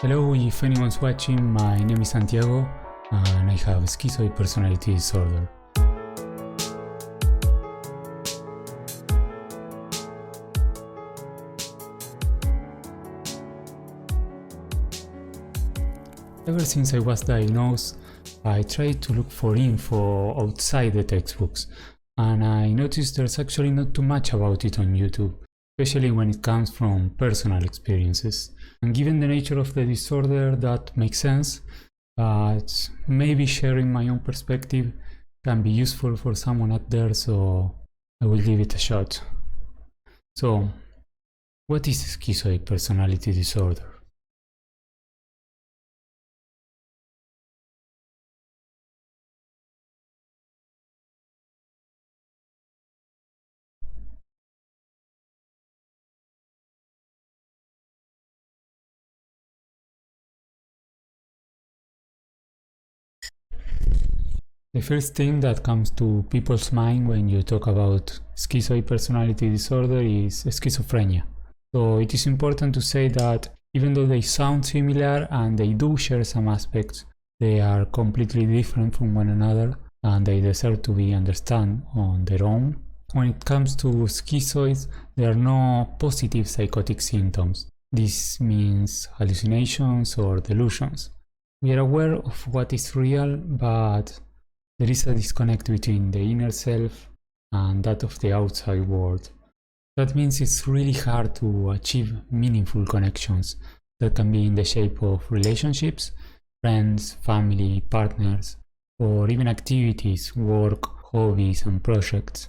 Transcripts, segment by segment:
Hello, if anyone's watching, my name is Santiago and I have Schizoid Personality Disorder. Ever since I was diagnosed, I tried to look for info outside the textbooks, and I noticed there's actually not too much about it on YouTube, especially when it comes from personal experiences. And given the nature of the disorder, that makes sense, but maybe sharing my own perspective can be useful for someone out there, so I will give it a shot. So, what is Schizoid Personality Disorder? The first thing that comes to people's mind when you talk about schizoid personality disorder is schizophrenia. So it is important to say that even though they sound similar and they do share some aspects, they are completely different from one another and they deserve to be understood on their own. When it comes to schizoids, there are no positive psychotic symptoms. This means hallucinations or delusions. We are aware of what is real, but there is a disconnect between the inner self and that of the outside world. That means it's really hard to achieve meaningful connections that can be in the shape of relationships, friends, family, partners, or even activities, work, hobbies, and projects.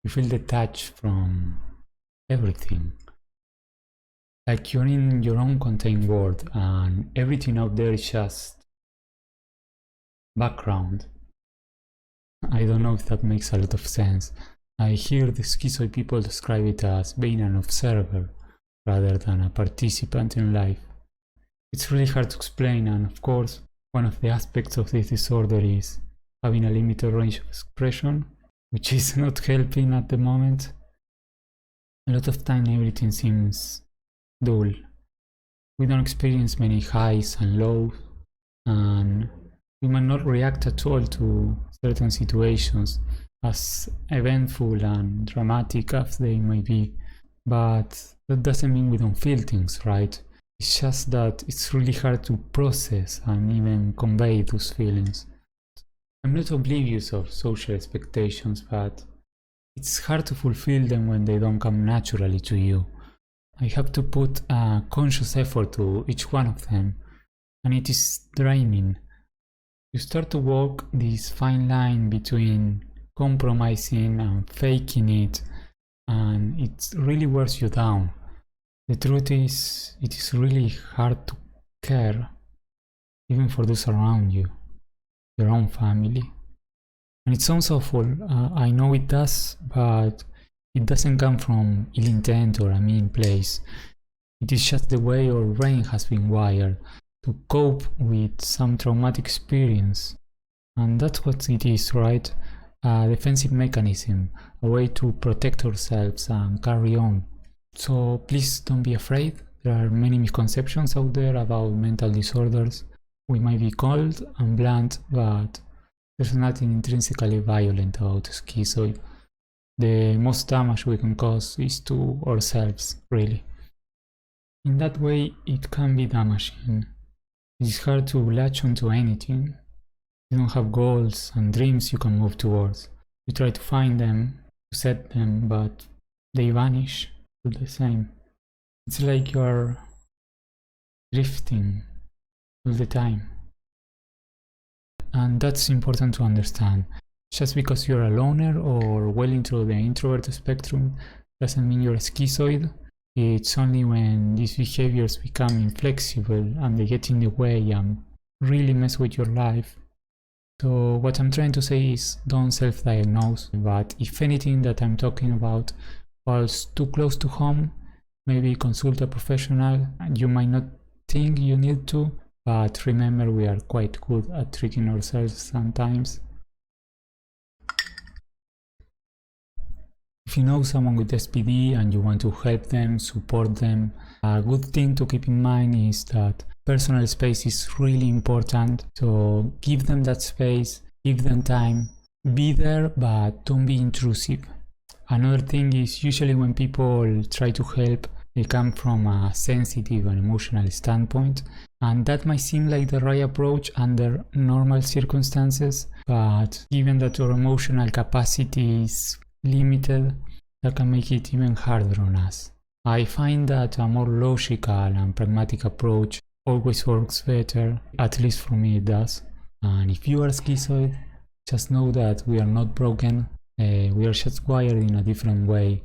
You feel detached from everything. Like you're in your own contained world and everything out there is just background. I don't know if that makes a lot of sense. I hear the schizoid people describe it as being an observer rather than a participant in life. It's really hard to explain, and of course, one of the aspects of this disorder is having a limited range of expression, which is not helping at the moment. A lot of time everything seems dull. We don't experience many highs and lows, and we might not react at all to certain situations, as eventful and dramatic as they may be, but that doesn't mean we don't feel things, right? It's just that it's really hard to process and even convey those feelings. I'm not oblivious of social expectations, but it's hard to fulfill them when they don't come naturally to you. I have to put a conscious effort to each one of them, and it is draining. You start to walk this fine line between compromising and faking it, and it really wears you down. The truth is, it is really hard to care, even for those around you, your own family. And it sounds awful, I know it does, but it doesn't come from ill intent or a mean place. It is just the way our brain has been wired to cope with some traumatic experience. And that's what it is, right? A defensive mechanism, a way to protect ourselves and carry on. So please don't be afraid. There are many misconceptions out there about mental disorders. We might be cold and blunt, but there's nothing intrinsically violent about schizoid. The most damage we can cause is to ourselves, really. In that way, it can be damaging. It's hard to latch onto anything. You don't have goals and dreams you can move towards. You try to find them, to set them, but they vanish all the same. It's like you're drifting all the time. And that's important to understand. Just because you're a loner or well into the introvert spectrum doesn't mean you're a schizoid. It's only when these behaviors become inflexible and they get in the way and really mess with your life. So what I'm trying to say is don't self-diagnose, but if anything that I'm talking about falls too close to home, maybe consult a professional. You might not think you need to, but remember we are quite good at tricking ourselves sometimes. If you know someone with SPD and you want to help them, support them, a good thing to keep in mind is that personal space is really important. So give them that space, give them time, be there, but don't be intrusive. Another thing is usually when people try to help, they come from a sensitive and emotional standpoint, and that might seem like the right approach under normal circumstances, but given that your emotional capacity is limited, that can make it even harder on us. I find that a more logical and pragmatic approach always works better, at least for me it does. And if you are schizoid, just know that we are not broken, we are just wired in a different way.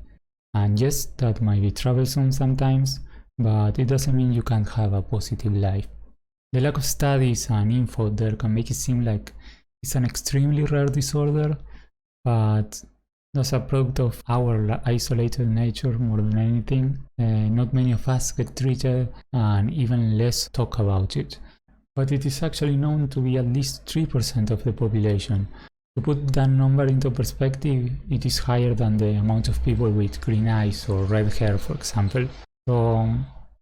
And yes, that might be troublesome sometimes, but it doesn't mean you can't have a positive life. The lack of studies and info there can make it seem like it's an extremely rare disorder, but that's a product of our isolated nature more than anything. Not many of us get treated and even less talk about it. But it is actually known to be at least 3% of the population. To put that number into perspective, it is higher than the amount of people with green eyes or red hair, for example. So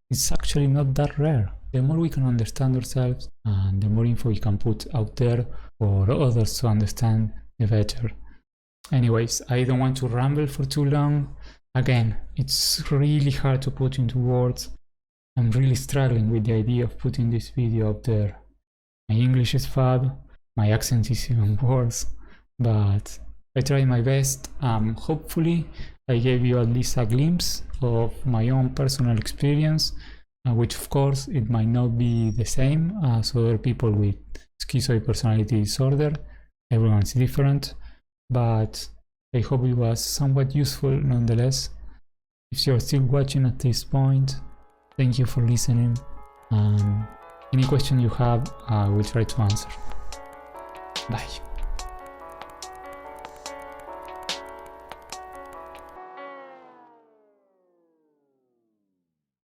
it's actually not that rare. The more we can understand ourselves and the more info we can put out there for others to understand, the better. Anyways, I don't want to ramble for too long. Again, it's really hard to put into words. I'm really struggling with the idea of putting this video up there. My English is bad, my accent is even worse, but I tried my best. Hopefully I gave you at least a glimpse of my own personal experience, which of course it might not be the same as other people with schizoid personality disorder. Everyone's different, but I hope it was somewhat useful nonetheless. If you're still watching at this point, thank you for listening, and any question you have, I will try to answer. Bye.